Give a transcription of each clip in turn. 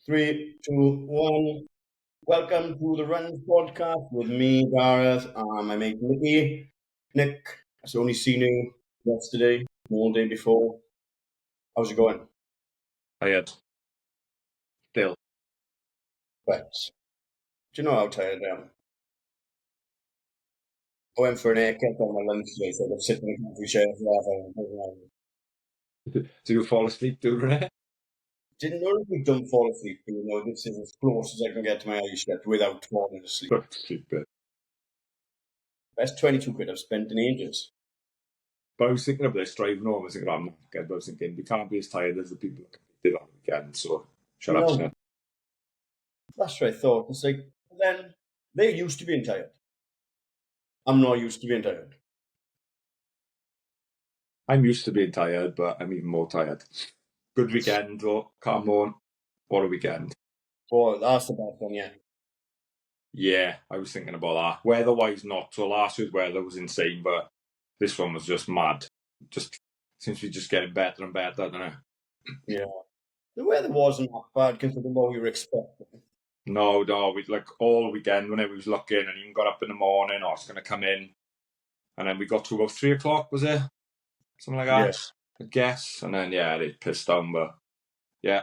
Three, two, one. Welcome to the Runs podcast with me, Gareth, and my mate Nicky. Nick, I've only seen you yesterday, all day before. How's it going? Tired. Still. But do you know how tired I am? I went for an haircut on my lunch today, so I could sit in the coffee chair for half hour. Do you fall asleep doing it? Didn't know if you don't fall asleep, but you know, this is as close as I can get to my eyes shut without falling asleep. Stupid. Best 22 quid I've spent in ages. But I was thinking of this driving home. I was thinking, I'm not good. But I was thinking, we can't be as tired as the people that did on the weekend. So shut up, Snip. That's what I thought. It's like, then they're used to being tired. I'm not used to being tired. I'm used to being tired, but I'm even more tired. Good weekend, though. Come on. What a weekend. Oh, that's the best one, yeah. Yeah, I was thinking about that. Weather-wise, not. So last week's weather was insane, but this one was just mad. Just seems to be just getting better and better, don't it? Yeah. The weather wasn't that bad considering what we were expecting. No, we like all weekend when we was looking and even got up in the morning, it's going to come in. And then we got to about 3 o'clock, was it? Something like that, Yes. I guess. And then, yeah, it pissed down, but yeah,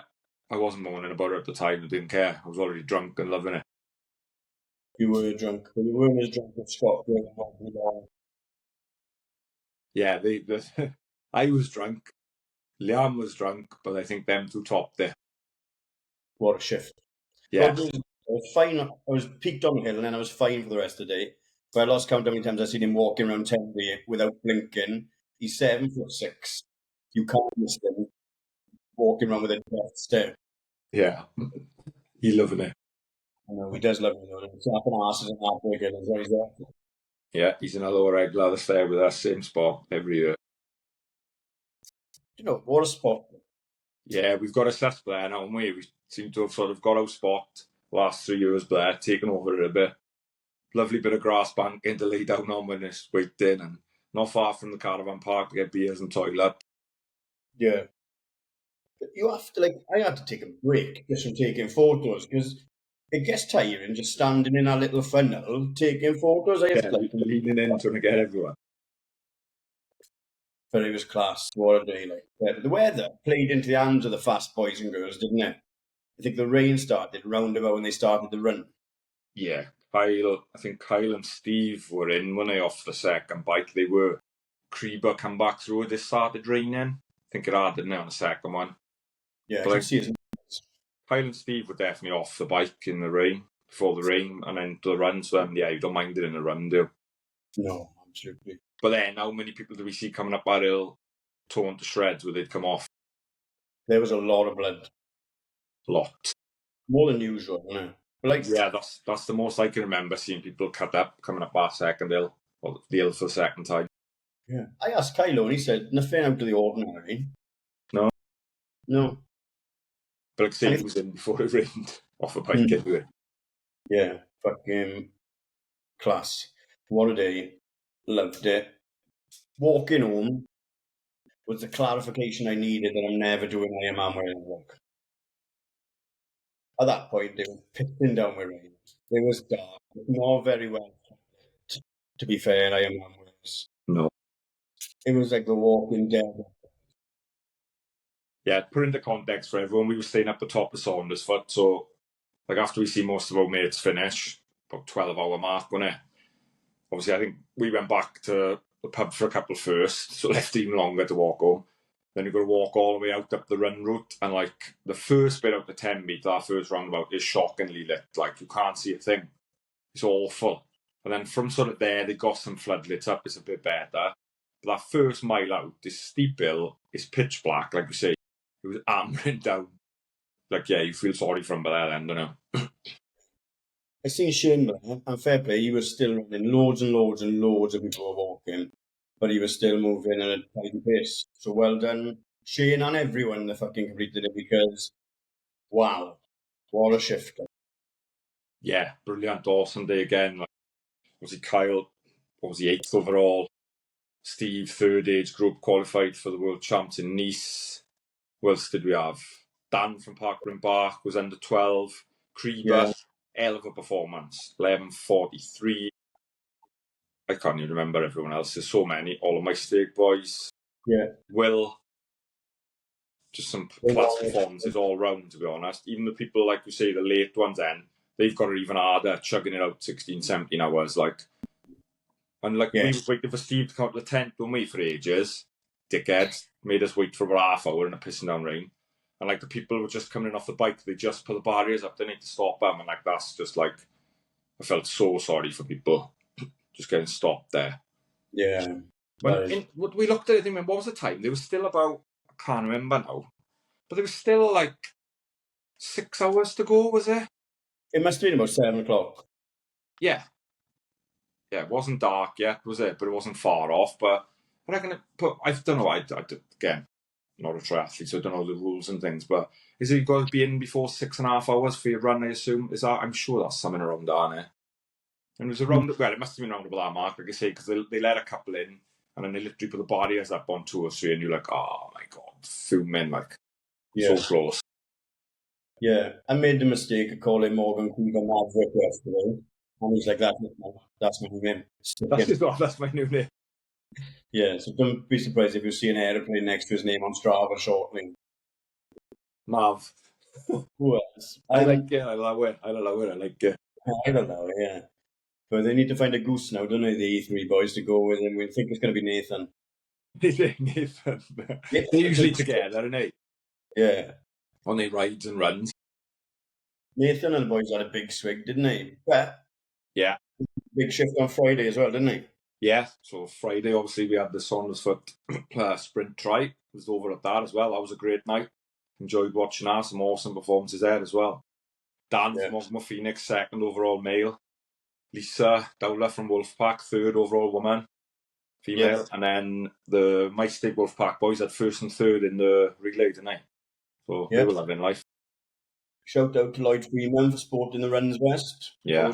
I wasn't moaning about it at the time. I didn't care. I was already drunk and loving it. You were drunk, but you weren't as drunk as Scott. Yeah, I was drunk. Liam was drunk, but I think them two topped it. What a shift. Yeah. I was fine. I was peaked on the hill and then I was fine for the rest of the day. But I lost count how many times I've seen him walking around Tenby without blinking. He's 7'6". You can't miss him walking around with a death stare. Yeah. He's loving it. I know, he does love it though. Slapping asses and heartbreaking as well as that. Yeah, he's another regular that's there with us, same spot every year. You know, what a spot. Yeah, we've got a set there now, haven't we? We seem to have sort of got our spot last 3 years there, taken over it a bit. Lovely bit of grass banking to lay down on when it's waiting, and not far from the caravan park to get beers and toilet. Yeah. But you have to, I had to take a break just from taking photos because it gets tiring just standing in that little funnel taking photos. I have to, leaning in trying to get everyone. But it was class. What a day. The weather played into the hands of the fast boys and girls, didn't it? I think the rain started round about when they started the run. Yeah. I think Kyle and Steve were in when they off the second bike. They were. Creeber come back through it. It started raining. I think it had, didn't it, on the second one? Yeah, I can see it. Kyle and Steve were definitely off the bike in the rain, before the rain, and then the run. So, yeah, you don't mind it in the run, do you? No, absolutely. But then, how many people do we see coming up that hill, torn to shreds where they'd come off? There was a lot of blood. A lot. More than usual, wasn't it? But yeah, that's the most I can remember seeing people cut up coming up that second hill, or the hill for the second time. Yeah. I asked Kylo and he said, nothing out of the ordinary. No. But like I say, it was in before it rained off a bike anyway. Yeah, fucking class. What a day. Loved it. Walking home was the clarification I needed that I'm never doing Ironman wearing a walk. At that point, they were pissing down with rain. It was dark. Not very well, to be fair, Ironman was. No. It was like The Walking Dead. Yeah, put into context for everyone, we were staying up the top of Saundersfoot, so after we see most of our mates finish, about 12-hour mark, wasn't it? Obviously, I think we went back to the pub for a couple first, so left even longer to walk home. Then you've got to walk all the way out up the run route, and the first bit out the 10 metre, that first roundabout is shockingly lit. You can't see a thing. It's awful. And then from sort of there, they got some floodlights up. It's a bit better. But that first mile out, this steep hill is pitch black, like you say. It was hammering down. You feel sorry for him by that end, don't you? I seen Shane Blair, and fair play, he was still running loads and loads and loads of people were walking, but he was still moving at a tidy pace. So well done, Shane and everyone that fucking completed it because, wow, what a shift. Yeah, brilliant, awesome day again. Obviously Kyle, 8th overall. Steve, 3rd age group, qualified for the World Champs in Nice. Who else did we have? Dan from Parker and Bark was under 12. Creeber, Yeah. hell of a performance. 11:43. I can't even remember everyone else. There's so many. All of my stake boys. Yeah. Will. Just some class performances all round, to be honest. Even the people, like you say, the late ones then, they've got it even harder, chugging it out 16, 17 hours. And we was waiting for Steve to come up to the tent, don't we, for ages. Dickheads. Made us wait for about half hour in a pissing down rain. And the people were just coming in off the bike, they just put the barriers up, they need to stop them. And that's just I felt so sorry for people just getting stopped there. Yeah. We looked at it, what was the time? There was still about, I can't remember now, but there was still 6 hours to go, was it? It must have been about 7 o'clock. Yeah. Yeah, it wasn't dark yet, was it? But it wasn't far off. But I reckon I don't know, again, not a triathlete, so I don't know the rules and things, but is it got to be in before 6.5 hours for your run, I assume? I'm sure that's something around there, and it was around, well, it must have been around about that mark, like I say, because they let a couple in, and then they literally put the barriers up on 2 or 3, and you're like, oh my God, fuming, so close. Yeah, I made the mistake of calling Morgan Cooper Maverick yesterday, and he's like, that's my new name. That's my new name. Yeah, so don't be surprised if you see an aeroplane next to his name on Strava shortly. Mav. Who else? I like it, I love it, I like it. I don't know, yeah. But they need to find a goose now, don't they, the E3 boys, to go with, and we think it's going to be Nathan. Nathan. They're usually together, aren't they? Yeah. On their rides and runs. Nathan and the boys had a big swig, didn't they? Yeah. Big shift on Friday as well, didn't they? Yeah, so Friday, obviously, we had the Saundersfoot sprint try. It was over at that as well. That was a great night. Enjoyed watching that. Some awesome performances there as well. Dan from Ogma Phoenix, second overall male. Lisa Dowler from Wolfpack, third overall woman, female. Yes. And then the My State Wolfpack boys had first and third in the relay, didn't they? So they were loving life. Shout out to Lloyd Freeman for sporting the runs vest. Yeah.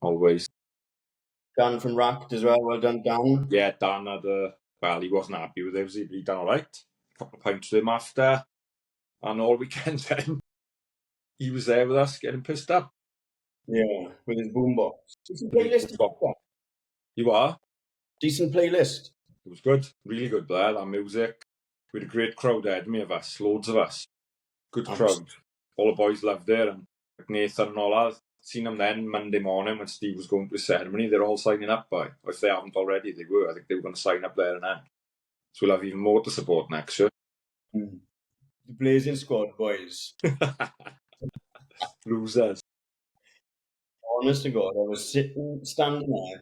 Always. Dan from Racked as well. Well done, Dan. Yeah, Dan had he wasn't happy with it. He done all right. A couple of pints with him after. And all weekend then, he was there with us getting pissed up. Yeah, with his boombox. Decent playlist. You are? Decent playlist. It was good. Really good there, that music. We had a great crowd there, didn't we, of us? Loads of us. Good crowd. All the boys lived there, and Nathan and all that. Seen them then Monday morning when Steve was going to the ceremony. They're all signing up by. If they haven't already, they were. I think they were going to sign up there and then. So we'll have even more to support next year. The Blazing Squad boys. Losers. Honest to God, I was standing there.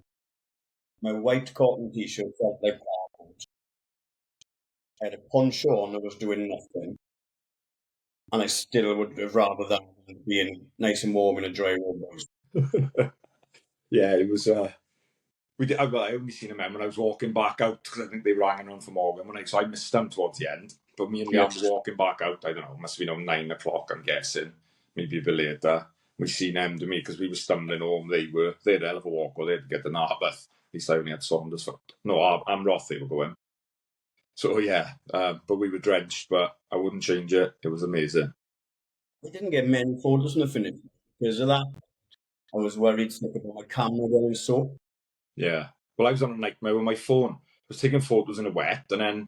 My white cotton t-shirt felt like cardboard. I had a poncho on that was doing nothing. And I still would have rather that than being nice and warm in a dry room. Yeah, it was. I only seen them when I was walking back out because I think they were hanging on for Morgan. So I missed them towards the end. But me and Liam were walking back out. I don't know, must have been 9 o'clock, I'm guessing. Maybe a bit later. We seen them to me because we were stumbling home. They had a hell of a walk, or they had to get the Narberth. At least I only had Saundersfoot. No, Amroth they were going. So yeah, but we were drenched, but I wouldn't change it. It was amazing. I didn't get many photos in the finish because of that. I was worried about my camera getting soaked. Yeah. Well, I was on a nightmare with my phone. I was taking photos in the wet, and then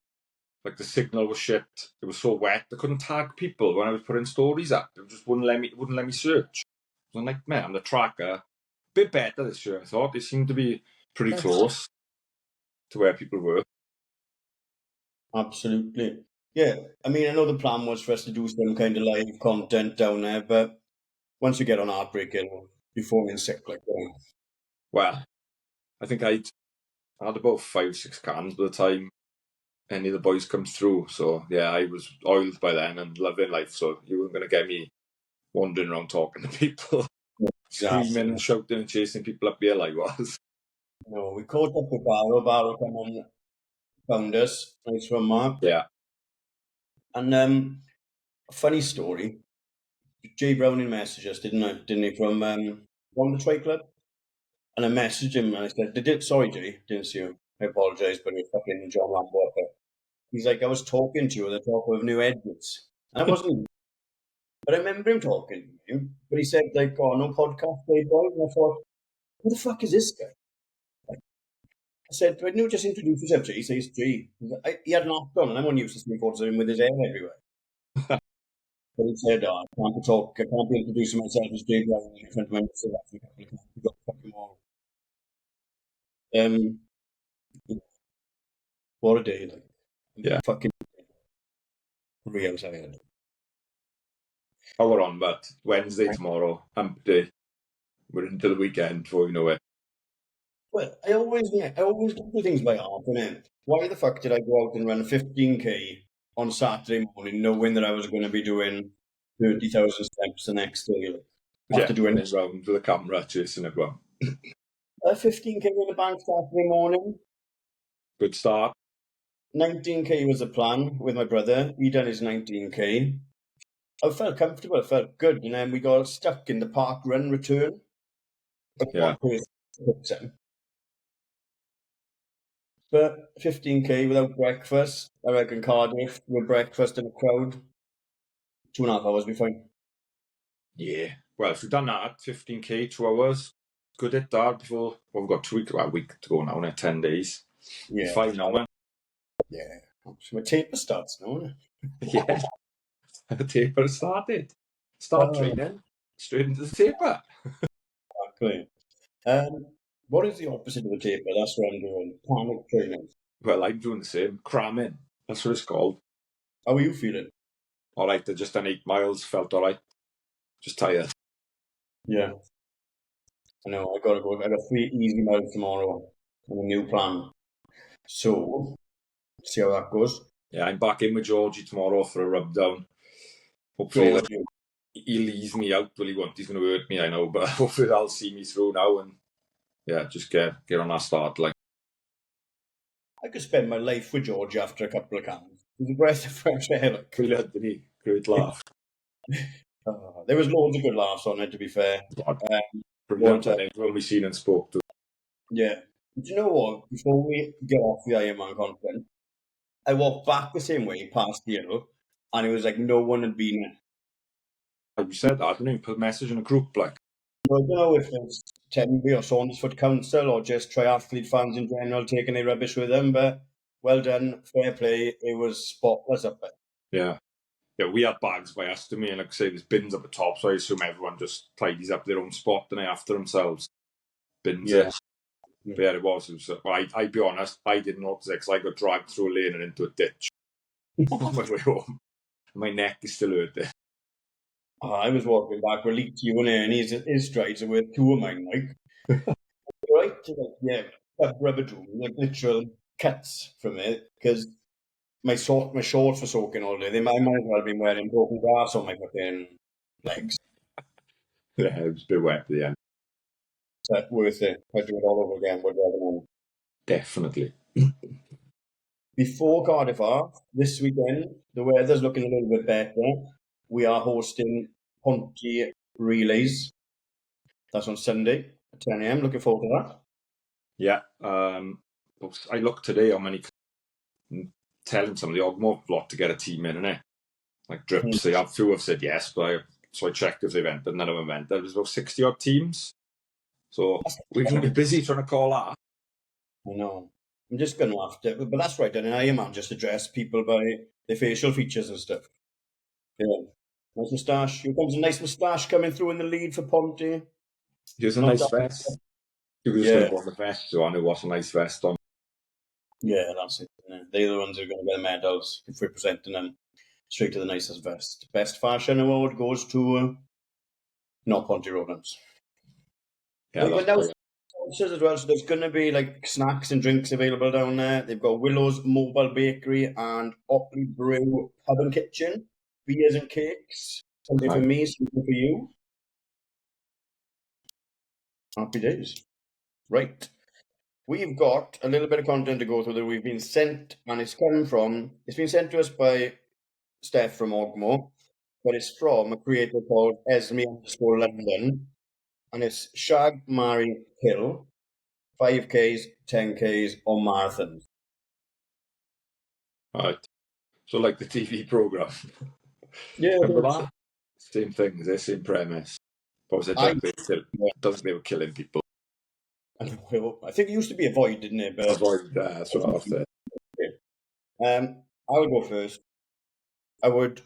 the signal was shit. It was so wet. I couldn't tag people when I was putting stories up. It just wouldn't let me search. It was a nightmare. And the tracker, a bit better this year, I thought. It seemed to be pretty close to where people were. Absolutely. Yeah. I mean, I know the plan was for us to do some kind of live content down there, but once you get on Heartbreak, you're falling sick like that. Well, I think I had about 5-6 cans by the time any of the boys come through. So, yeah, I was oiled by then and loving life. So you weren't going to get me wandering around talking to people, screaming and shouting and chasing people up here like I was. No, we caught up with Barrow. Barrow came on, found us. Nice one, Mark. Yeah. And a funny story. Jay Browning messaged us, didn't he, from the Tri Club? And I messaged him and I said, sorry, Jay, didn't see you. I apologise, but you're fucking John Lambert. He's like, I was talking to you at the top of New Edwards. And I wasn't But I remember him talking to me, but he said, like, oh, no podcast, Playboy. And I thought, who the fuck is this guy? I said, why didn't you just introduce yourself, G? He says, G. He had an act on, and I'm only used to seeing photos of him with his hair everywhere. But he said, oh, I can't be introducing myself as J. Brown in front of my South Africa. I can't be fucking all. What a day, like. Yeah. Fucking real tired. Power on, but Wednesday tomorrow, hump day. We're into the weekend before you know it. Well, I always do things by half, innit? Why the fuck did I go out and run 15k on Saturday morning, knowing that I was going to be doing 30,000 steps the next day? Like, after doing round with the camera chasing everyone. 15k in the bank Saturday morning. Good start. 19k was the plan with my brother. He done his 19k. I felt comfortable. I felt good, and then we got stuck in the park run return. Yeah. But 15k without breakfast, I reckon Cardiff with breakfast and a crowd, 2.5 hours be fine. Yeah. Well, if we've done that, 15k, 2 hours, good at that before. Well, we've got a week to go now, 10 days. Yeah. It's fine now, man. Yeah. So my taper starts now, isn't it? Yeah. The taper started. Start training, straight into the taper. Exactly. What is the opposite of a taper? That's what I'm doing. Panic training. Well, I'm doing the same. Cramming. That's what it's called. How are you feeling? All right, I just done 8 miles. Felt all right. Just tired. Yeah. I know. I got to go. I got 3 easy miles tomorrow and a new plan. So, see how that goes. Yeah, I'm back in with Georgie tomorrow for a rub down. Hopefully he'll ease me out. Well, he won't. He's going to hurt me, I know. But hopefully they'll see me through now and, yeah, just get on that start line. I could spend my life with George after a couple of cans. He's a breath of fresh air. Like. Brilliant, didn't he? Great laugh. There was loads of good laughs on it, to be fair. Brilliant. Everyone we seen and spoke to. Yeah. Do you know what? Before we get off the Ironman content, I walked back the same way past the hill, and it was like no one had been there. You said that, didn't you? Put a message in a group, like. I don't know if it's Tenby or Saundersfoot Council or just triathlete fans in general taking their rubbish with them, but well done, fair play. It was spotless up there. Yeah. Yeah, we had bags by us to me, and like I say, there's bins at the top, so I assume everyone just tidies up their own spot and they after themselves. Bins. Yeah. But yeah, it was. I'd be honest, I didn't notice it because I got dragged through a lane and into a ditch on my way home. My neck is still hurt there. I was walking back with Lee Q and his strides are worth 2 of mine, like. Right? Yeah, rubber doom, like literal cuts from it, because my shorts were soaking all day. I might as well have been wearing broken glass on my fucking legs. Yeah, it was a bit wet at the end. But worth it. I'd do it all over again. Would rather than. Definitely. Before Cardiff Half, this weekend, the weather's looking a little bit better. We are hosting Ponty Relays. That's on Sunday at 10 a.m. Looking forward to that. Yeah. I looked today how many telling some of the Ogmo lot to get a team in, innit? Like drips. They have few have said yes, but so I checked if they've entered, none of them entered. There was about 60 odd teams. So we're going to be busy trying to call that. I know. I'm just going to have to, but that's right. And an Ironman just address people by their facial features and stuff. Yeah. Nice moustache. Here comes a nice moustache coming through in the lead for Ponty. Here's a nice vest. You were just going to go on the vest, so I knew what's a nice vest on. Yeah, that's it. They're the ones who are going to get the medals if we're presenting them straight to the nicest vest. Best fashion award goes to not Ponty Rodents. Yeah, but now sponsors as well, so there's going to be like snacks and drinks available down there. They've got Willow's Mobile Bakery and Otley Brew Pub and Kitchen, beers and cakes. Something for me, something for you. Happy days. Right. We've got a little bit of content to go through that we've been sent, and it's been sent to us by Steph from Ogmo, but it's from a creator called Esme_London, and it's Shag, Marry, Kill, 5Ks, 10Ks, or marathons. Right. So like the TV programme. Yeah. Remember that? Same thing, the same premise. But obviously, I don't think they were killing people. I think it used to be Avoid, didn't it? But Avoid that's what I was saying. I'll go first. I would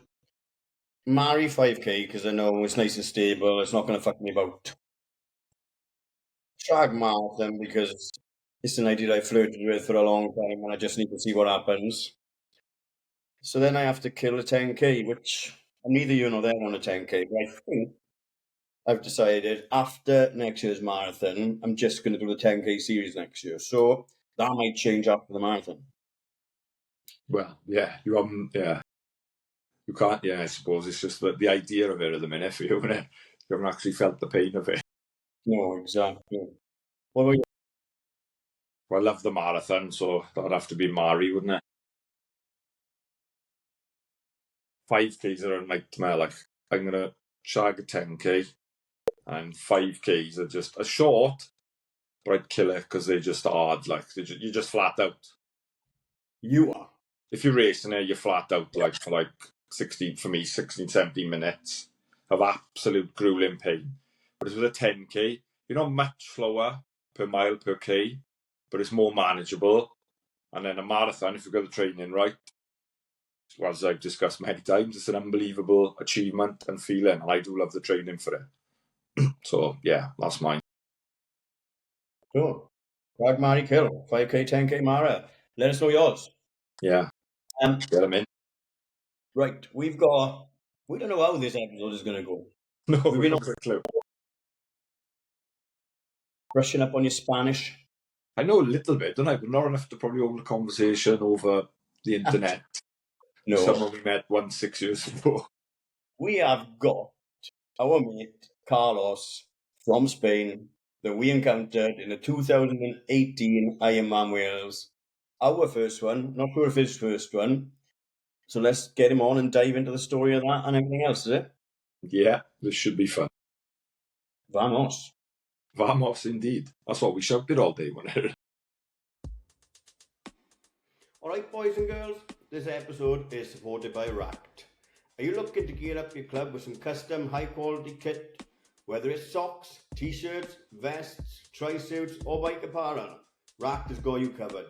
marry 5K because I know it's nice and stable. It's not going to fuck me about. Shag marathon because it's an idea I flirted with for a long time and I just need to see what happens. So then I have to kill a 10K, which neither you nor them on a 10K, but I think I've decided after next year's marathon, I'm just going to do the 10K series next year. So that might change after the marathon. Well, yeah, you can't. Yeah, I suppose it's just the idea of it at the minute for you, isn't it? You haven't actually felt the pain of it. No, exactly. What about you? Well, I love the marathon, so that'd have to be Mari, wouldn't it? 5Ks are a nightmare. Like, I'm gonna shag a 10K, and 5Ks are just a short, but I'd kill it because they're just hard. Like, you're just flat out. You are. If you're racing it, you're flat out like for 16, for me, 16, 17 minutes of absolute grueling pain. But if it was a 10K, you're not much slower per mile per K, but it's more manageable. And then a marathon, if you've got the training right, as I've discussed many times, it's an unbelievable achievement and feeling. And I do love the training for it. So, yeah, that's mine. Cool. Rag, marry, kill. 5K, 10K, Mara. Let us know yours. Yeah. Get them in. Right, we don't know how this episode is going to go. No, We've been not a clue. brushing up on your Spanish. I know a little bit, don't I? But not enough to probably hold a conversation over the internet. No. Someone we met 6 years ago. We have got our mate, Carlos, from Spain, that we encountered in the 2018 Ironman Wales. Our first one, not sure if his first one. So let's get him on and dive into the story of that and everything else, is it? Yeah, this should be fun. Vamos. Vamos, indeed. That's what we shouted all day, wasn't it? All right, boys and girls, this episode is supported by Racked. Are you looking to gear up your club with some custom high-quality kit? Whether it's socks, t-shirts, vests, tri-suits or bike apparel, Racked has got you covered.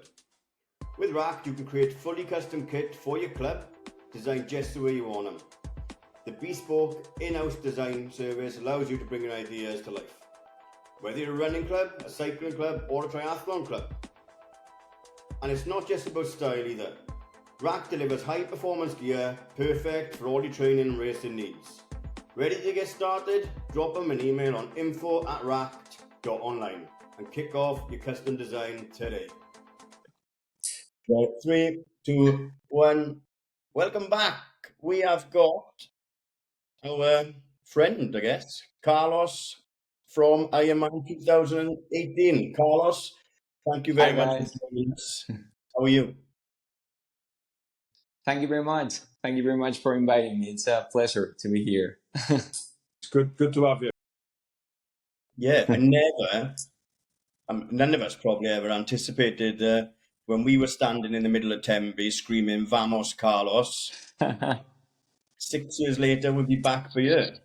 With Racked, you can create fully custom kit for your club, designed just the way you want them. The bespoke in-house design service allows you to bring your ideas to life. Whether you're a running club, a cycling club or a triathlon club. And it's not just about style either. Rack delivers high performance gear, perfect for all your training and racing needs. Ready to get started? Drop them an email on info@racked.online and kick off your custom design today. 3, 2, 1. Welcome back. We have got our friend, I guess, Carlos from Ironman 2018. Carlos, thank you very much for joining us. How are you? Thank you very much. Thank you very much for inviting me. It's a pleasure to be here. It's good to have you. Yeah, none of us probably ever anticipated when we were standing in the middle of Tembe screaming, Vamos, Carlos. 6 years later, we'll be back for you.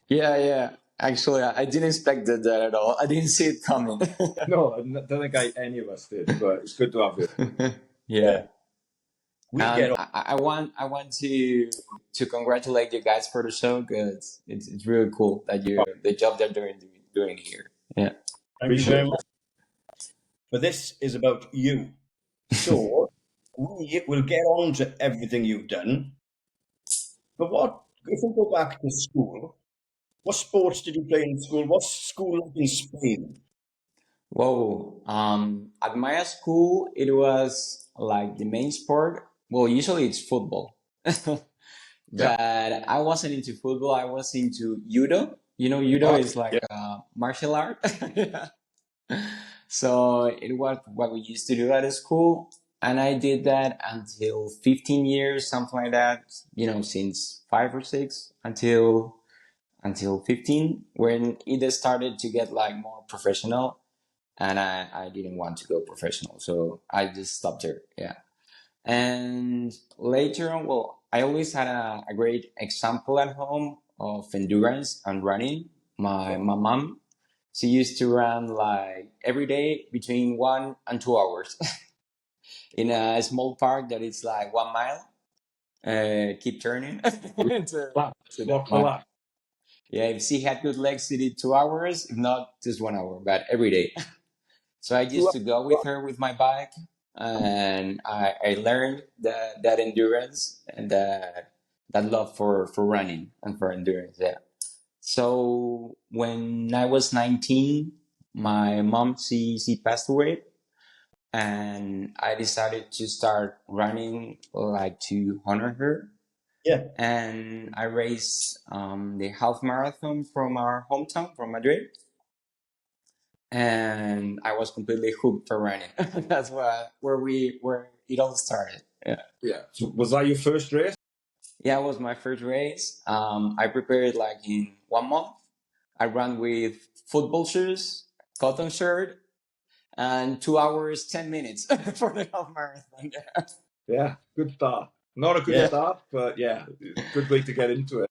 Yeah. Actually, I didn't expect that at all. I didn't see it coming. No, I don't think any of us did, but it's good to have you. Yeah. And I want to congratulate you guys for the show because it's really cool that the job they're doing here. Yeah. Thank you very much. But this is about you. So we will get on to everything you've done. But if we go back to school, what sports did you play in school? What's school like in Spain? Whoa. At my school, it was like the main sport. Well, usually it's football. But I wasn't into football. I was into judo. You know, judo is like a martial art. So it was what we used to do at school. And I did that until 15 years, something like that. You know, since 5 or 6 until 15, when it started to get like more professional. And I didn't want to go professional. So I just stopped there. Yeah. And later on, well, I always had a great example at home of endurance and running. My mom, she used to run like every day between 1 and 2 hours in a small park that is like 1 mile. Keep turning. to What that for mile. that? Yeah, if she had good legs, she did 2 hours. If not, just 1 hour, but every day. So I used to go with her with my bike, and I learned that endurance and that love for running and for endurance. Yeah. So when I was 19, my mom she passed away, and I decided to start running like to honor her. Yeah. And I raced the half marathon from our hometown, from Madrid, and I was completely hooked for running. That's where it all started. Yeah. Yeah. So was that your first race? Yeah, it was my first race. I prepared like in 1 month. I ran with football shoes, cotton shirt, and 2 hours 10 minutes for the half marathon. Yeah, good start. Not a good Yeah. start, but yeah, good way to get into it.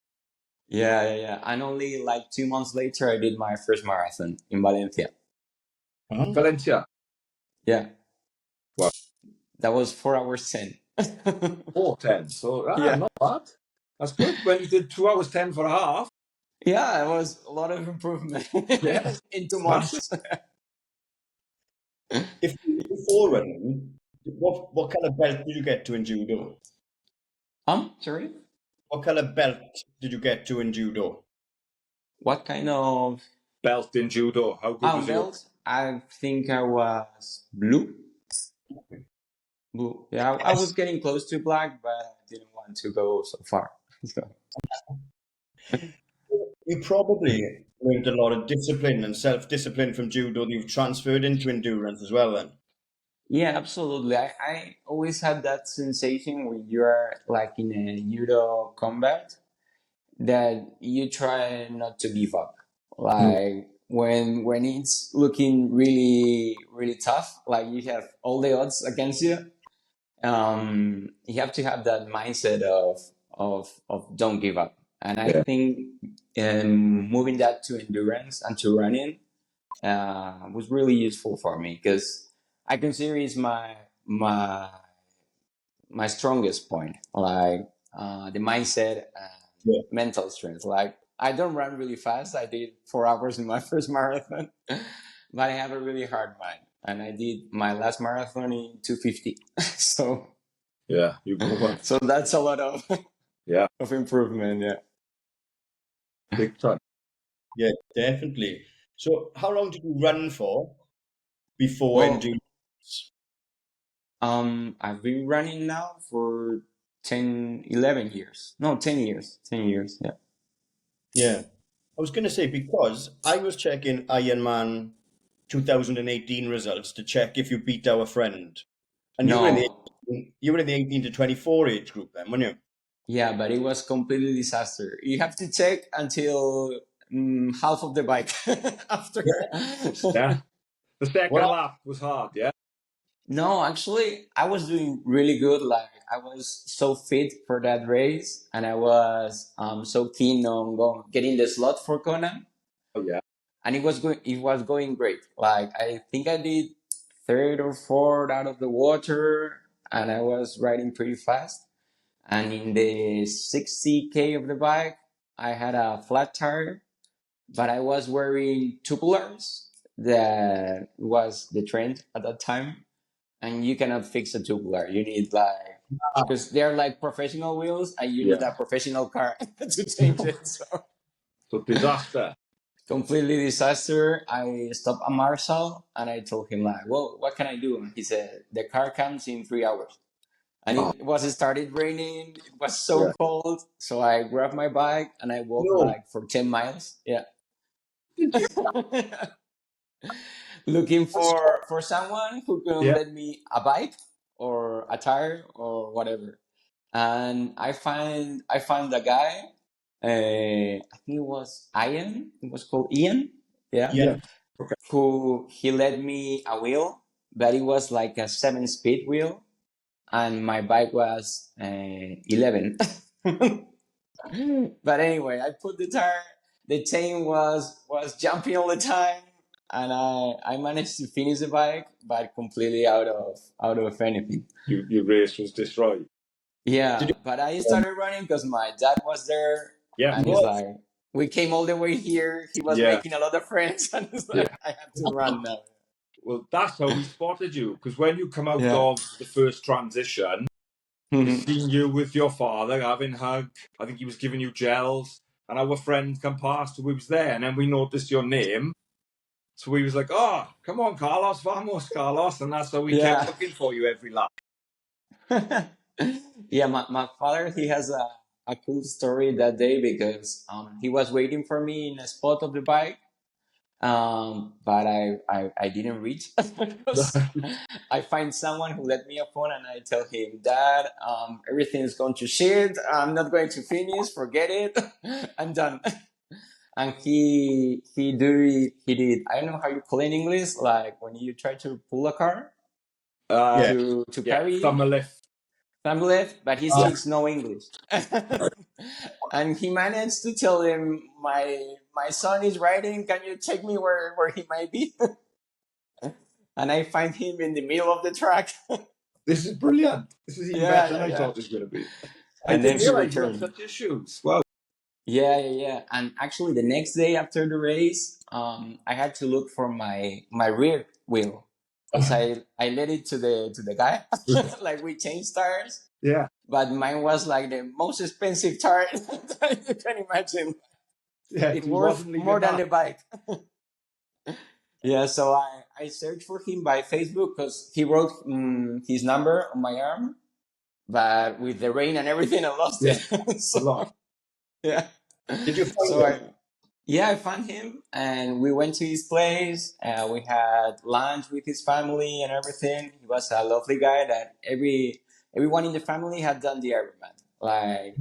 Yeah. And only like 2 months later, I did my first marathon in Valencia. Valencia. Yeah. Wow. That was 4 hours 10. 4:10. So Yeah. not bad. That's good. When you did 2 hours 10 for a half. Yeah, it was a lot of improvement Yeah. in 2 months. If before running, what kind of belt did you get to in judo? Sorry? What kind of belt did you get to in judo? What kind of Belt in judo. How good was your belt? I think I was blue. Blue. Yeah, I was getting close to black, but I didn't want to go so far. So, You probably learned a lot of discipline and self-discipline from judo that you've transferred into endurance as well then. yeah, absolutely. I always had that sensation when you're like in a judo combat that you try not to give up. Like when it's looking really tough, like you have all the odds against you, you have to have that mindset of don't give up. And I think moving that to endurance and to running was really useful for me, because I consider it's my strongest point, like the mindset and mental strength. Like I don't run really fast. I did 4 hours in my first marathon, but I have a really hard mind, and I did my last marathon in 2:50. So yeah, you go so that's a lot of yeah, of improvement. Yeah. big time. Yeah, definitely. So how long did you run for before Well, endurance? I've been running now for 10, 11 years. No, 10 years. 10 years. Yeah. Yeah. I was going to say, because I was checking Ironman 2018 results to check if you beat our friend. And No. you were in the 18 to 24 age group then, weren't you? Yeah, but it was completely disaster. You have to check until half of the bike after. Yeah. The second Well, lap was hard, yeah? No, actually, I was doing really good. Like I was so fit for that race, and I was so keen on getting the slot for Kona, Oh yeah. and it was going. It was going great. Like I think I did third or fourth out of the water, and I was riding pretty fast. And in the 60K of the bike, I had a flat tire, but I was wearing tubulars. That was the trend at that time, and you cannot fix a tubular. You need like, because they're like professional wheels, and you need Yeah. a professional car to change it. So So disaster. completely disaster. I stopped a Marshall and I told him like, well, what can I do? And he said, the car comes in 3 hours. And it started raining. It was so Yeah. cold. So I grabbed my bike and I walked no. like for 10 miles. Yeah. Looking for someone who can Yeah. lend me a bike or a tire or whatever. And I found a guy. I think it was Ian. It was called Ian. Yeah. Yeah. Okay. Who he led me a wheel, but it was like a 7-speed wheel, and my bike was 11. But anyway, I put the tire. The chain was jumping all the time, and I managed to finish the bike, but completely out of anything. Your race was destroyed. Yeah, Did you, but I started running because my dad was there, Yeah, and he's what? like, we came all the way here. He was yeah, making a lot of friends, and it's yeah. like, I have to run now. Well, that's how we spotted you, because when you come out Yeah. of the first transition, we seen you with your father having hug. I think he was giving you gels, and our friend come past who was there, and then we noticed your name. So we was like, oh, come on, Carlos, vamos, Carlos. And that's how we kept Yeah. looking for you every lap. Yeah, my father, he has a cool story that day because he was waiting for me in a spot of the bike, but I didn't reach because I find someone who let me a phone and I tell him, Dad, everything is going to shit. I'm not going to finish. Forget it. I'm done. And he did. I don't know how you call it in English, like when you try to pull a car Yeah. to Yeah, carry you. summer lift. Family left, but he Uh, speaks no English. And he managed to tell him, my son is riding. Can you check me where he might be? And I find him in the middle of the track. This is brilliant. This is even Yeah, better than yeah, I yeah. thought it was going to be. I And then didn't he realize you had returned. such issues. Wow. Yeah. And actually, the next day after the race, I had to look for my rear wheel because I let it to the guy. Like we changed tires, Yeah. but mine was like the most expensive tire that you can imagine. Yeah, It he worth wasn't more leaving than that. the bike. Yeah, so I searched for him by Facebook because he wrote his number on my arm, but with the rain and everything, I lost Yeah, it. a So lot. yeah, did you find so him? I found him and we went to his place. We had lunch with his family and everything. He was a lovely guy that everyone in the family had done the Ironman, like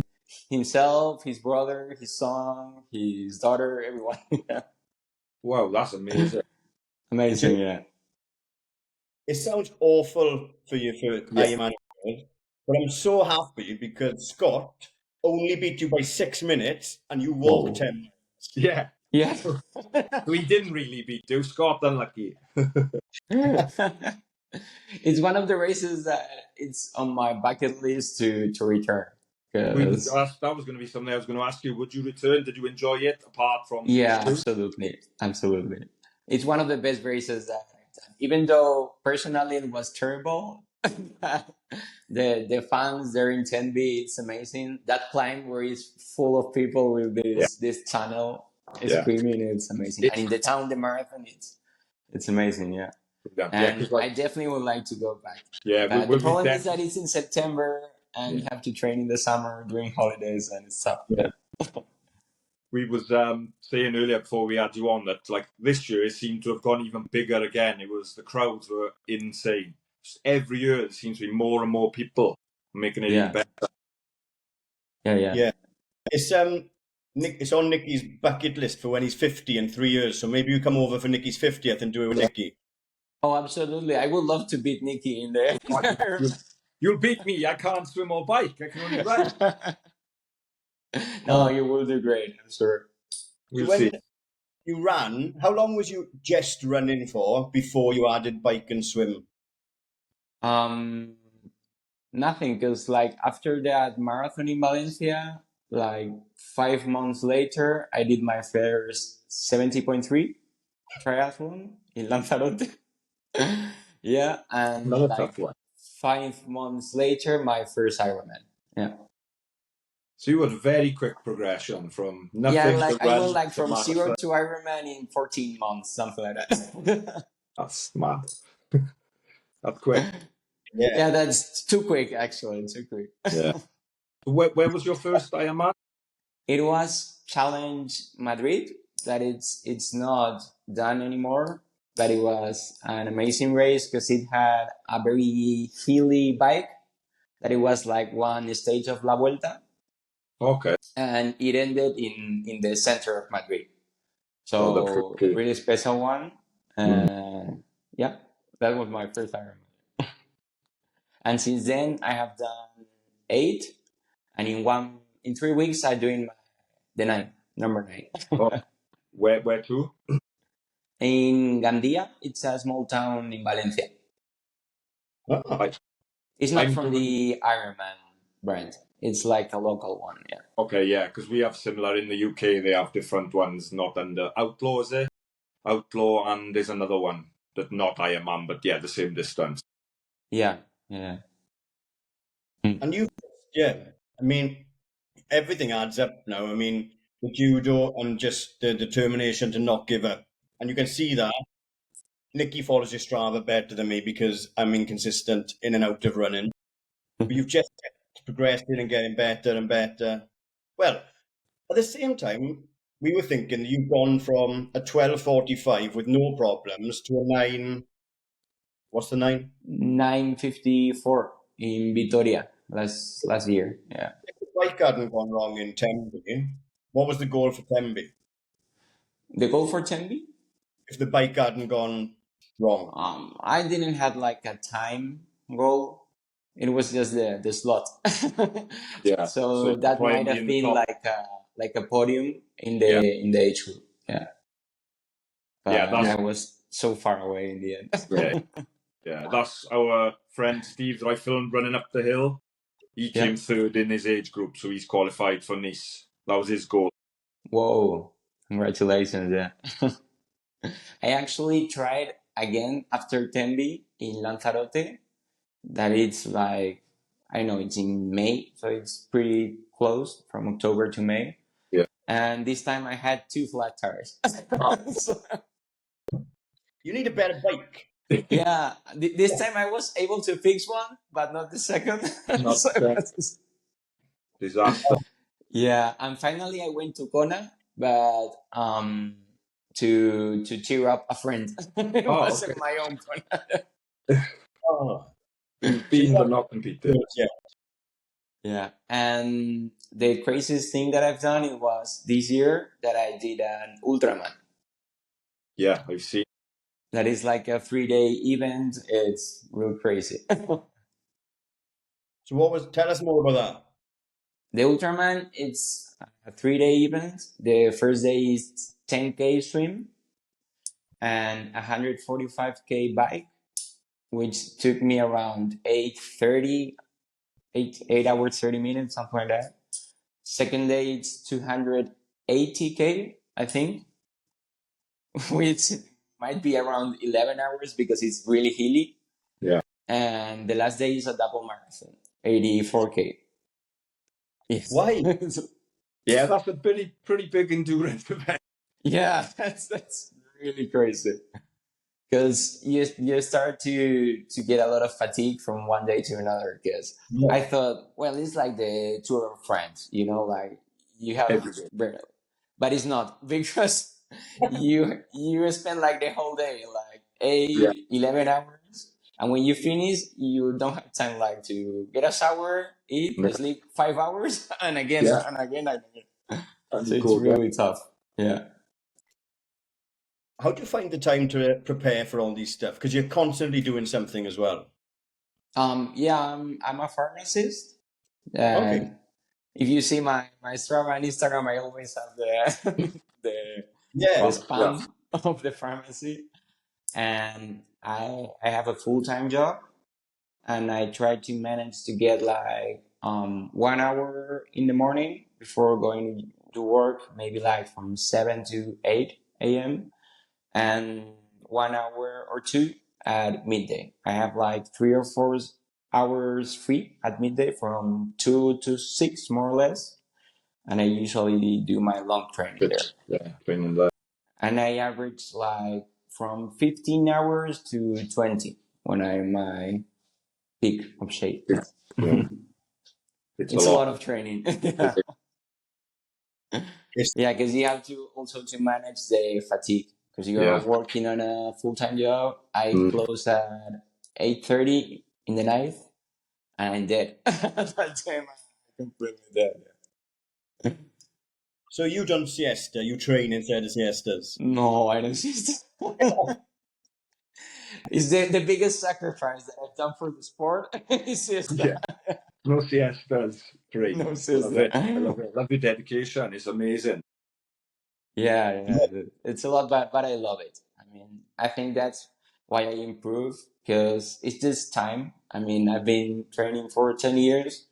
himself, his brother, his son, his daughter, everyone. Yeah. Wow, that's amazing. Amazing, yeah. It sounds awful for you for Yeah. Ironman, but I'm so happy because Scott only beat you by 6 minutes and you walked Whoa. 10. Yeah. Yeah. So he didn't really beat you. Scott, unlucky. It's one of the races that it's on my bucket list to return. Because That was going to be something I was going to ask you. Would you return? Did you enjoy it apart from these yeah, two? absolutely. It's one of the best races that I've done. Even though personally it was terrible, the fans, their intent be it's amazing. That climb where it's full of people with Yeah. this tunnel Yeah. screaming, it's amazing. It- And in the town, the marathon, it's amazing, yeah. Yeah, And because I definitely would like to go back. yeah, But the we'll be problem is that definitely. it's in September and you have to train in the summer during holidays and it's tough. Yeah. We was saying earlier before we had you on that like this year it seemed to have gone even bigger again. It was the crowds were insane. Just every year there seems to be more and more people making it even Yeah. better. Yeah. Yeah. It's it's on Nicky's bucket list for when he's 50 in 3 years. So maybe you come over for Nicky's 50th and do it with Nicky. Oh, absolutely. I would love to beat Nikki in there. You'll beat me. I can't swim or bike. I can only run. No, you will do great, I'm sure. We'll When see. you ran, how long was you just running for before you added bike and swim? Um, Nothing, because like after that marathon in Valencia, like 5 months later, I did my first 70.3 triathlon in Lanzarote. Yeah, and Another like tough one. 5 months later, my first Ironman. Yeah. So you had a very quick progression from Yeah, nothing to like I went run like to from zero marathon. to Ironman in 14 months, something like that. That's mad. That's quick. Yeah. Yeah, that's too quick, actually. Too quick. Yeah. Where was your first Ironman? It was Challenge Madrid, that it's not done anymore, but it was an amazing race because it had a very hilly bike that it was like one stage of La Vuelta, Okay. and it ended in the center of Madrid. Oh, the So pretty. really special one. Yeah, that was my first Ironman. And since then, I have done 8, and in in 3 weeks I'm doing the number 9. Oh, where to? In Gandia, it's a small town in Valencia. Ah, It's not I'm from doing- the Ironman brand. It's like a local one. Yeah. Okay, yeah, because we have similar in the UK. They have different ones, not under Outlaw, is it? Outlaw, and there's another one that's not Ironman, but yeah, the same distance. Yeah. Yeah. and I mean, everything adds up now. I mean, the judo and just the determination to not give up. And you can see that. Nicky follows your Strava better than me because I'm inconsistent in and out of running. But you've just kept progressing and getting better and better. Well, at the same time, we were thinking that you've gone from a 12:45 with no problems to a 9. What's the 9? 9:54 in Vitoria last year. Yeah. If the bike hadn't gone wrong in Tembe, what was the goal for Tembe? The goal for Tembi? If the bike hadn't gone wrong. I didn't have like a time goal. It was just the slot. Yeah. So that try and might be have in the been top. like a podium in the age group. Yeah. But Yeah, that's- I was so far away in the end. Yeah. Yeah, that's our friend Steve that I filmed running up the hill. He came third in his age group, so he's qualified for Nice. That was his goal. Whoa! Congratulations! Yeah. I actually tried again after Tembi in Lanzarote. That it's like, I know it's in May, so it's pretty close from October to May. Yeah. And this time I had 2 flat tires. So, You need a better bike. yeah, this time I was able to fix one, but not the second. Not So the it was- Disaster. yeah, and finally I went to Kona, but to cheer up a friend. It wasn't okay. my own Kona. Oh, Being but not competing. yeah. Yeah, and the craziest thing that I've done it was this year that I did an Ultraman. Yeah, I've seen. That is like a 3-day event. It's real crazy. So tell us more about that. The Ultraman, it's a 3-day event. The first day is 10K swim and 145K bike, which took me around 8 hours, 30 minutes, something like that. Second day, it's 280K, I think, which might be around 11 hours because it's really hilly. Yeah. And the last day is a double marathon, 84K. Yes. Why? Yeah, that's a pretty big endurance event. Yeah, that's really crazy. Because you start to get a lot of fatigue from one day to another. Because Yeah. I thought, well, it's like the Tour of France, like you have, Every day. but it's not because you spend like the whole day, like 11 hours, and when you finish, you don't have time like to get a shower, eat, Yeah. sleep 5 hours, and again Yeah. and again and again. And So you it's go there. really tough. Yeah. How do you find the time to prepare for all these stuff? Because you're constantly doing something as well. Yeah, I'm a pharmacist. Okay. If you see my Strava and Instagram, I always have the Yeah. spam of the pharmacy, and I have a full-time job, and I try to manage to get like 1 hour in the morning before going to work, maybe like from 7 to 8 a.m. and 1 hour or 2 at midday. I have like 3 or 4 hours free at midday from 2 to 6 more or less, and I usually do my long training there. Yeah, training there. And I average like from 15 hours to 20 when I'm in my peak of shape. Yeah. It's It's a lot of training. Yeah, Yes. yeah, because you have to also to manage the fatigue because you're Yeah. working on a full-time job. I close at 8:30 in the night, and I'm dead. At that time, I'm completely dead. So you don't siesta, you train instead of siestas. No, I don't see it. It's the biggest sacrifice that I've done for the sport. It's just Yeah. No siestas. Great. No I love siesta. it. I love it. Love your dedication. It's amazing. Yeah, it's a lot, but I love it. I mean, I think that's why I improve because it's just time. I mean, I've been training for 10 years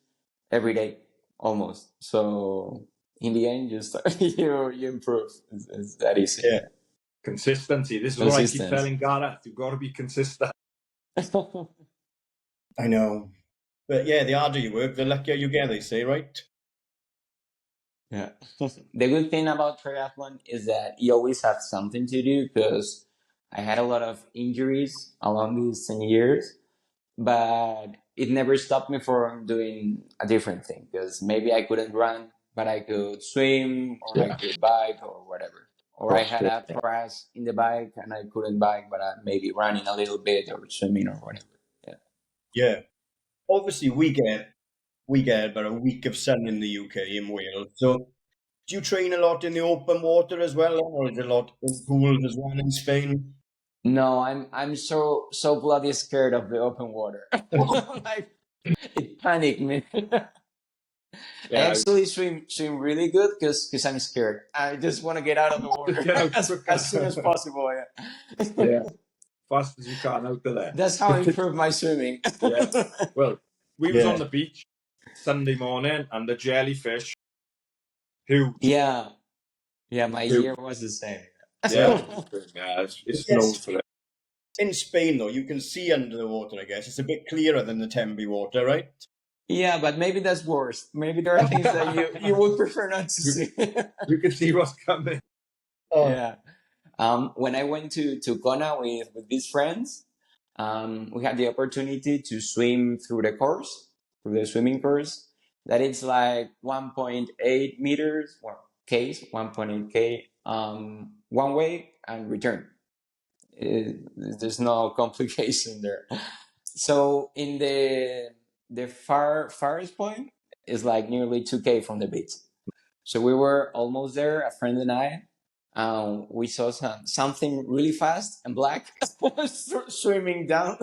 every day almost. So in the end, just you improve. It's that easy. Yeah. Consistency. This is what I keep Consistency. telling Gareth. You've got to be consistent. I know. But yeah, the harder you work, the luckier you get, they say, right? Yeah. The good thing about triathlon is that you always have something to do because I had a lot of injuries along these 10 years, but it never stopped me from doing a different thing because maybe I couldn't run, but I could swim or I could bike or whatever. Or I had a crash in the bike and I couldn't bike, but I maybe running a little bit or swimming or whatever. Yeah. Yeah. Obviously, we get about a week of sun in the UK in Wales. So do you train a lot in the open water as well, or is it a lot in pools as well in Spain? No, I'm so bloody scared of the open water. Like it panicked me. I Yeah. actually swim really good because I'm scared. I just want to get out of the water Get out as soon as possible. Yeah. Yeah. Fast as you can out of there. That's how I improve my swimming. Yeah. Well, we was Yeah. on the beach Sunday morning and the jellyfish, huge. Yeah. Yeah, my Huge. year was the same. Yeah. Yeah, it's known Yes. for it. In Spain, though, you can see under the water, I guess. It's a bit clearer than the Tembe water, right? Yeah, but maybe that's worse. Maybe there are things that you would prefer not to see. You can see what's coming. Oh, Yeah. When I went to Kona with these friends, we had the opportunity to swim through the swimming course. That it's like 1.8 meters, well, Ks, 1.8 K, one way and return. There's no complication there. So in the farthest point is like nearly 2K from the beach. So we were almost there, a friend and I. We saw something really fast and black swimming down.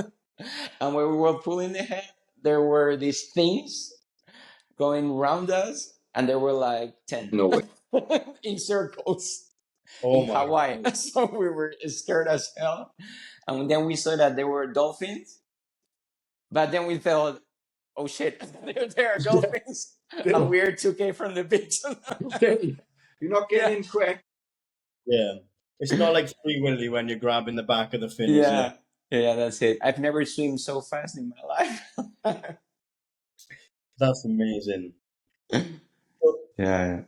And when we were pulling ahead, there were these things going around us, and there were like 10 No way. in circles oh in my Hawaii. God. So we were scared as hell. And then we saw that there were dolphins. But then we thought, oh shit, there are dolphins. And we're 2K from the beach. Okay. You're not getting in quick. Yeah. It's not like Free Willy when you're grabbing the back of the fin, is it? Yeah, that's it. I've never swum so fast in my life. That's amazing. Yeah.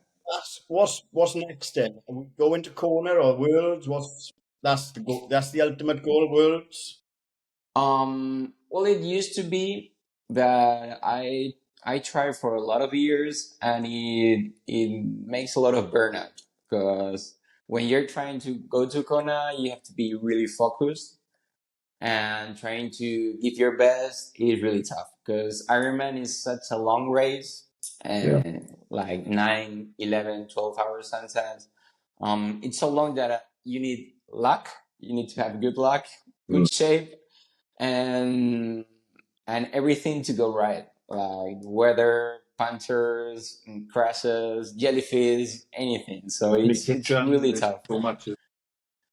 What's next then? Are we going to Kona or Worlds? That's the goal, that's the ultimate goal, Worlds? Well, it used to be that I tried for a lot of years, and it makes a lot of burnout because when you're trying to go to Kona, you have to be really focused, and trying to give your best is really tough because Ironman is such a long race and like 9, 11, 12 hours sometimes. It's so long that you need luck. You need to have good luck, good shape, and everything to go right, like weather, punctures, crashes, jellyfish, anything. So it's really tough. So much.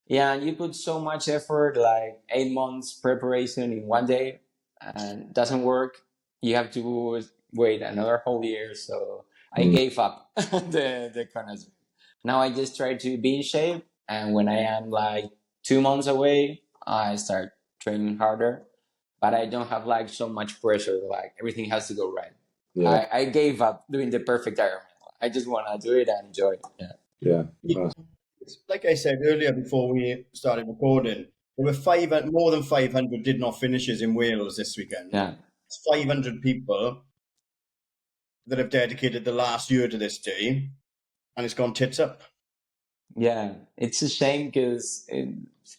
Yeah, and you put so much effort, like 8 months preparation in one day, and it doesn't work. You have to wait another whole year. So I gave up the Kona. Now I just try to be in shape, and when I am like 2 months away, I start training harder. But I don't have like so much pressure. Like everything has to go right. Yeah. I gave up doing the perfect Ironman. I just want to do it and enjoy it. Yeah. Like I said earlier before we started recording, there were more than 500 did not finishes in Wales this weekend. Yeah. It's 500 people that have dedicated the last year to this day, and it's gone tits up. Yeah, it's a shame because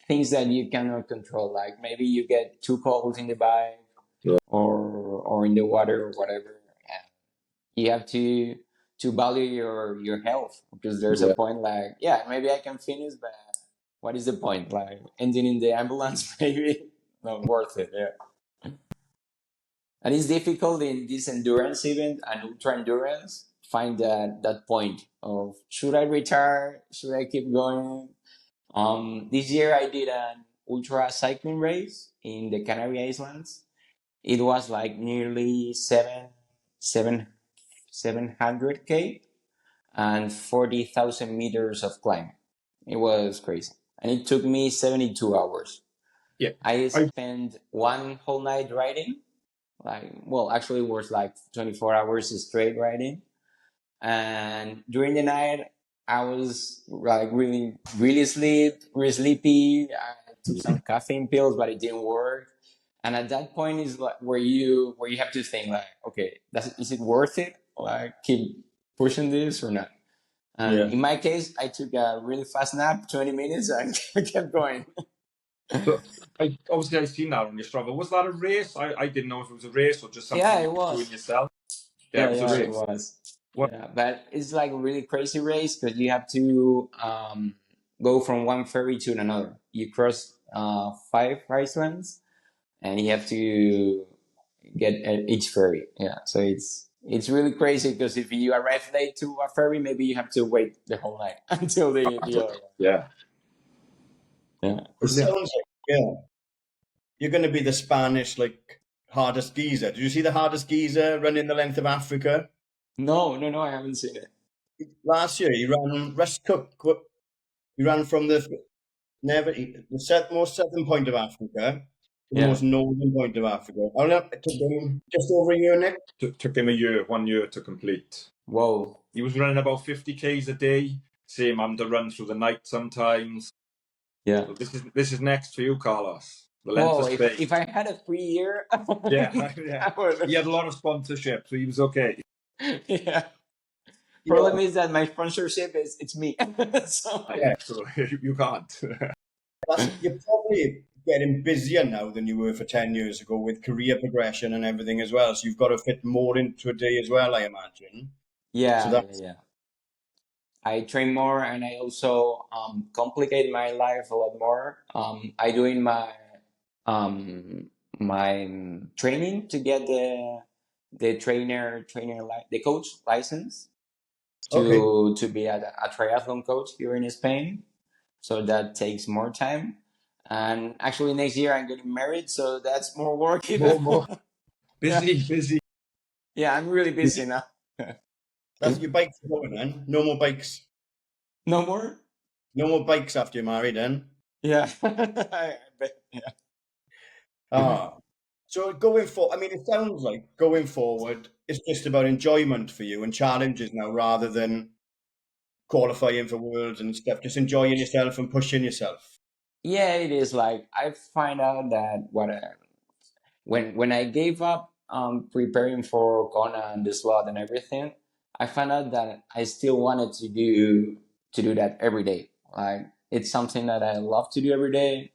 things that you cannot control, like maybe you get too cold in the bike or in the water or whatever. And you have to value your health because there's a point like, yeah, maybe I can finish, but what is the point? Like ending in the ambulance, maybe not worth it. Yeah. And it's difficult in this endurance event and ultra endurance find that point of should I retire? Should I keep going? This year I did an ultra cycling race in the Canary Islands. It was like nearly 700k and 40,000 meters of climb. It was crazy. And it took me 72 hours. Yeah. I spent one whole night riding. Actually it was like 24 hours straight riding. And during the night, I was like really, really sleepy. I took some caffeine pills, but it didn't work. And at that point is like where you have to think like, okay, is it worth it? Like keep pushing this or not? And in my case, I took a really fast nap, 20 minutes, and I kept going. So, obviously, I've seen that on your Strava. Was that a race? I didn't know if it was a race or just something Yeah, it you were was. doing yourself. Yeah, it was a race. It was. Yeah, but it's like a really crazy race because you have to go from one ferry to another. You cross 5 islands, and you have to get each ferry. Yeah, so it's really crazy because if you arrive late to a ferry, maybe you have to wait the whole night until the other one. Yeah. It sounds like, you're going to be the Spanish, like, hardest geezer. Did you see the hardest geezer running the length of Africa? No, I haven't seen it. Last year, he ran Russ Cook. He ran from the most southern point of Africa to the most northern point of Africa. It took him just over a year, Nick. Took him 1 year to complete. Whoa. He was running about 50 k's a day. Same, having to run through the night sometimes. Yeah. So this is next for you, Carlos. The length of Spain. If I had a free year, yeah. He had a lot of sponsorship, so he was okay. Yeah. Problem is that my sponsorship it's me. So you can't. You're probably getting busier now than you were for 10 years ago with career progression and everything as well. So you've got to fit more into a day as well, I imagine. Yeah. I train more and I also complicate my life a lot more. I doing my my training to get the the coach license to be a triathlon coach here in Spain. So that takes more time. And actually next year I'm getting married, so that's more work. More. Busy. Yeah, I'm really busy now. That's your bikes going then? No more bikes? No more? No more bikes after you're married then? Yeah. I bet, yeah. So going forward, I mean, it sounds like going forward, it's just about enjoyment for you and challenges now rather than qualifying for worlds and stuff, just enjoying yourself and pushing yourself. Yeah, it is. Like I find out that when I gave up preparing for Kona and the slot and everything, I found out that I still wanted to do that every day. Like it's something that I love to do every day.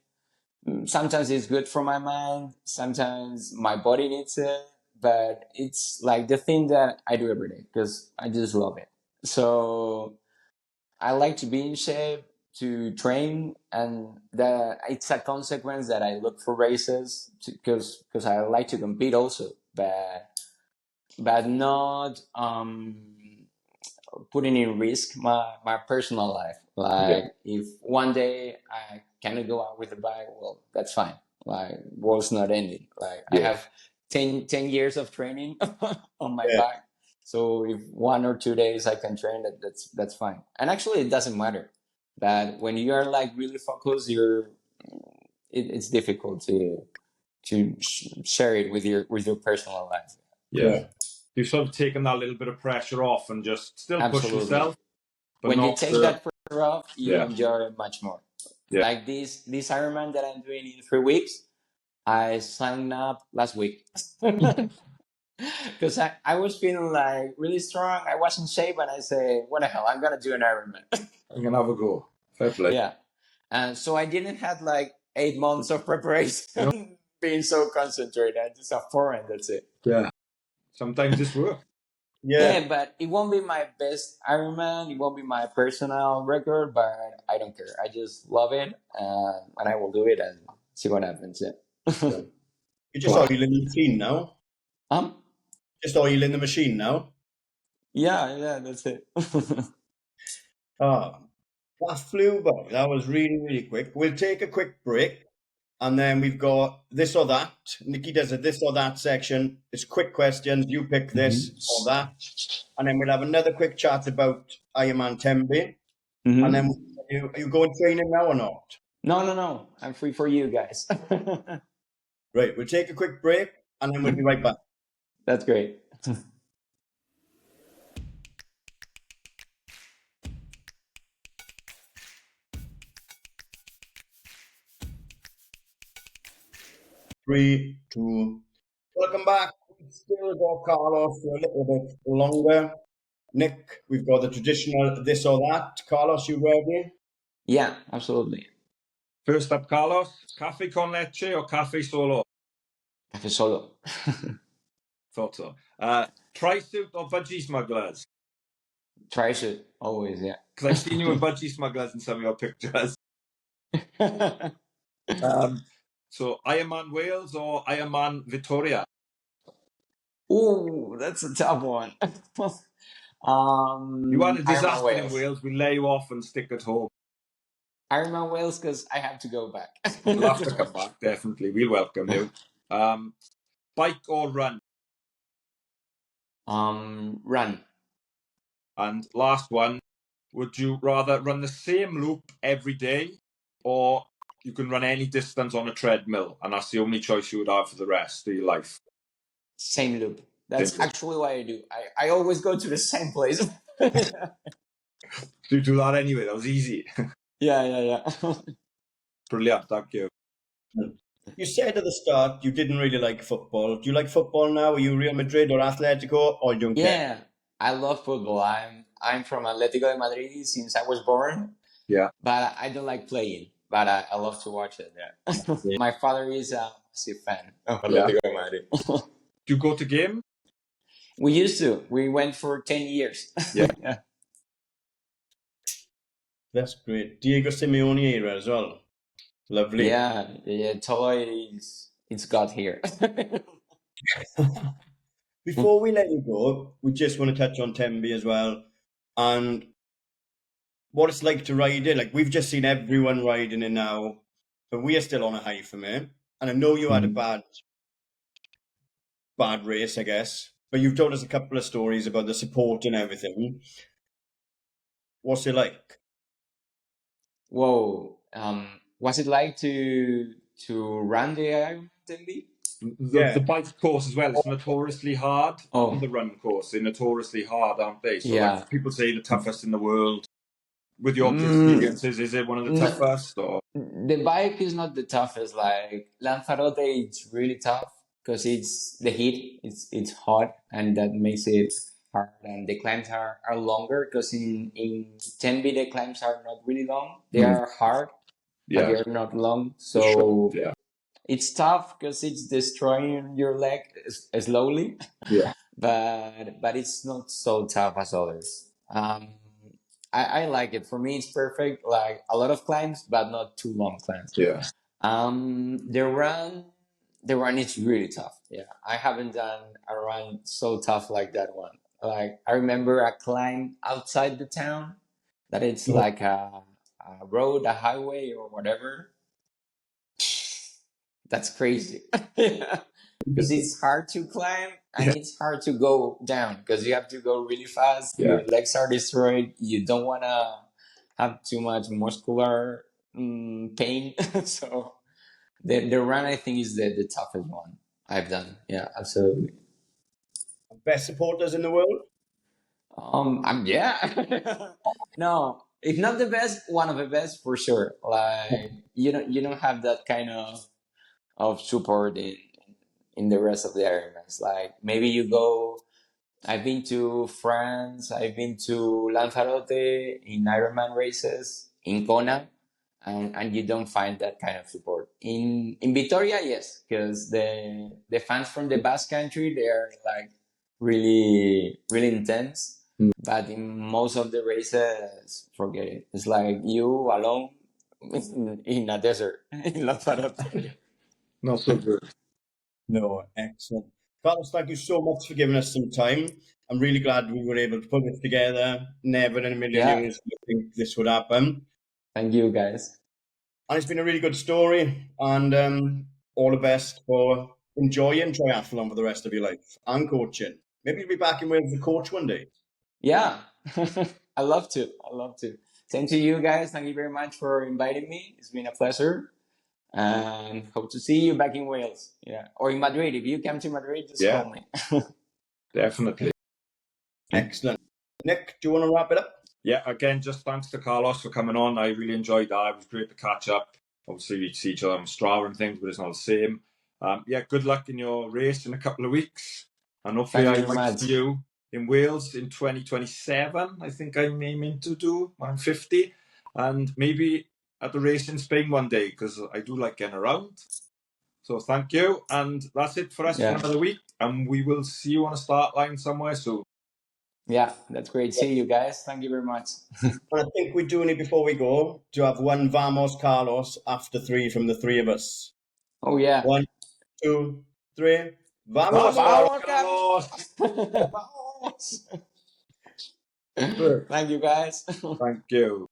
Sometimes it's good for my mind. Sometimes my body needs it, but it's like the thing that I do every day because I just love it. So I like to be in shape, to train, and that it's a consequence that I look for races because I like to compete also, but not putting in risk my personal life. Like if one day I cannot go out with a bike, well, that's fine. Like world's not ending. Like I have 10 years of training on my bike. So if 1 or 2 days I can train, that's fine. And actually, it doesn't matter. But when you are like really focused, it's difficult to share it with your personal life. Yeah. You've sort of taken that little bit of pressure off and just still push yourself. But when you take that pressure off, you enjoy it much more. Yeah. Like this Ironman that I'm doing in 3 weeks, I signed up last week. Because I was feeling like really strong. I was in shape, and I say, "What the hell? I'm gonna do an Ironman. I'm gonna have a go." Fair play. Yeah, and so I didn't have like 8 months of preparation, being so concentrated. I just have 4, and that's it. Yeah, sometimes this works. Yeah, but it won't be my best Ironman. It won't be my personal record, but I don't care. I just love it, and I will do it and see what happens. Yeah. You're just already living clean now. Just oiling the machine now. Yeah, that's it. Ah, that flew by. That was really, really quick. We'll take a quick break, and then we've got this or that. Nikki does a this or that section. It's quick questions. You pick this or that, and then we'll have another quick chat about Ironman Tembe. And then are you going training now or not? No. I'm free for you guys. Right, we'll take a quick break, and then we'll be right back. That's great. 3, 2. Welcome back. We've still got Carlos for a little bit longer. Nick, we've got the traditional this or that. Carlos, you ready? Yeah, absolutely. First up, Carlos, cafe con leche or cafe solo? Cafe solo. Thought so. Tri-suit or budgie smugglers? Tri-suit, always, yeah. Because I've seen you in budgie smugglers in some of your pictures. So Ironman Wales or Ironman Victoria? Ooh, that's a tough one. You had a Ironman disaster in Wales. Wales. We lay you off and stick at home. Ironman Wales because I have to go back. You'll have to come back, definitely. We'll welcome you. Bike or run? Run. And last one, would you rather run the same loop every day, or you can run any distance on a treadmill, and that's the only choice you would have for the rest of your life? Same loop. That's Same loop. actually what I do. I always go to the same place. You do that anyway. That was easy. Yeah. Brilliant. Thank you. You said at the start you didn't really like football. Do you like football now? Are you Real Madrid or Atletico, or you don't care? Yeah, I love football. I'm from Atletico de Madrid since I was born. Yeah. But I don't like playing. But I love to watch it. Yeah. My father is a massive fan of Atletico de Madrid. Do you go to game? We used to. We went for 10 years. Yeah. That's great. Diego Simeone era as well. Lovely. Yeah, totally. It's got here. Before we let you go, we just want to touch on Tembe as well, and what it's like to ride it. Like, we've just seen everyone riding it now, but we are still on a high for me. And I know you had a bad race, I guess, but you've told us a couple of stories about the support and everything. What's it like? Whoa. What's it like to run the Ironman Tembe? The bike course as well. It's notoriously hard. Oh. And the run course, they're notoriously hard, aren't they? So Yeah. like, people say the toughest in the world. With your experiences, is it one of the toughest? Or the bike is not the toughest. Like Lanzarote, it's really tough because it's the heat. It's hot, and that makes it hard. And the climbs are longer because in Tembe the climbs are not really long. They are hard, but they are not long. So it's tough because it's destroying your leg slowly. Yeah. But it's not so tough as others. I like it. For me, it's perfect. Like a lot of climbs, but not too long climbs. Yeah. The run is really tough. Yeah, I haven't done a run so tough like that one. Like I remember a climb outside the town that it's like a road, a highway, or whatever. That's crazy. Because it's hard to climb and it's hard to go down because you have to go really fast. Your legs are destroyed. You don't want to have too much muscular pain. So the run, I think, is the toughest one I've done. Yeah, absolutely. Best supporters in the world? Yeah. No, if not the best, one of the best for sure. Like you don't have that kind of support in the rest of the Ironmans. Like maybe you go. I've been to France. I've been to Lanzarote in Ironman races in Kona, and you don't find that kind of support in Vitoria. Yes, because the fans from the Basque Country, they are like really intense. But in most of the races, forget it. It's like you alone in a desert in Lanzarote. Not so good. No, excellent. Carlos, thank you so much for giving us some time. I'm really glad we were able to put this together. Never in a million Yeah. years did I think this would happen. Thank you, guys. And it's been a really good story. And all the best for enjoying triathlon for the rest of your life and coaching. Maybe you'll be back in Wales as a coach one day. Yeah, I love to. I love to. Same to you guys. Thank you very much for inviting me. It's been a pleasure. And hope to see you back in Wales. Yeah, or in Madrid. If you come to Madrid, just Yeah. call me. Definitely. Excellent. Nick, do you want to wrap it up? Yeah, again, just thanks to Carlos for coming on. I really enjoyed that. It was great to catch up. Obviously, we see each other on Strava and things, but it's not the same. Yeah, good luck in your race in a couple of weeks. And hopefully Thank you I very might much. see you in Wales in 2027. I think I'm aiming to do when I'm 50. And maybe at the race in Spain one day, because I do like getting around. So thank you. And that's it for us for another week. And we will see you on a start line somewhere soon. Yeah, that's great. See you guys. Thank you very much. And I think we do need, before we go, to have one Vamos Carlos after 3 from the 3 of us. Oh, yeah. 1, 2, 3. Vamos, Vamos, Carlos! Carlos! Vamos! Thank you, guys. Thank you.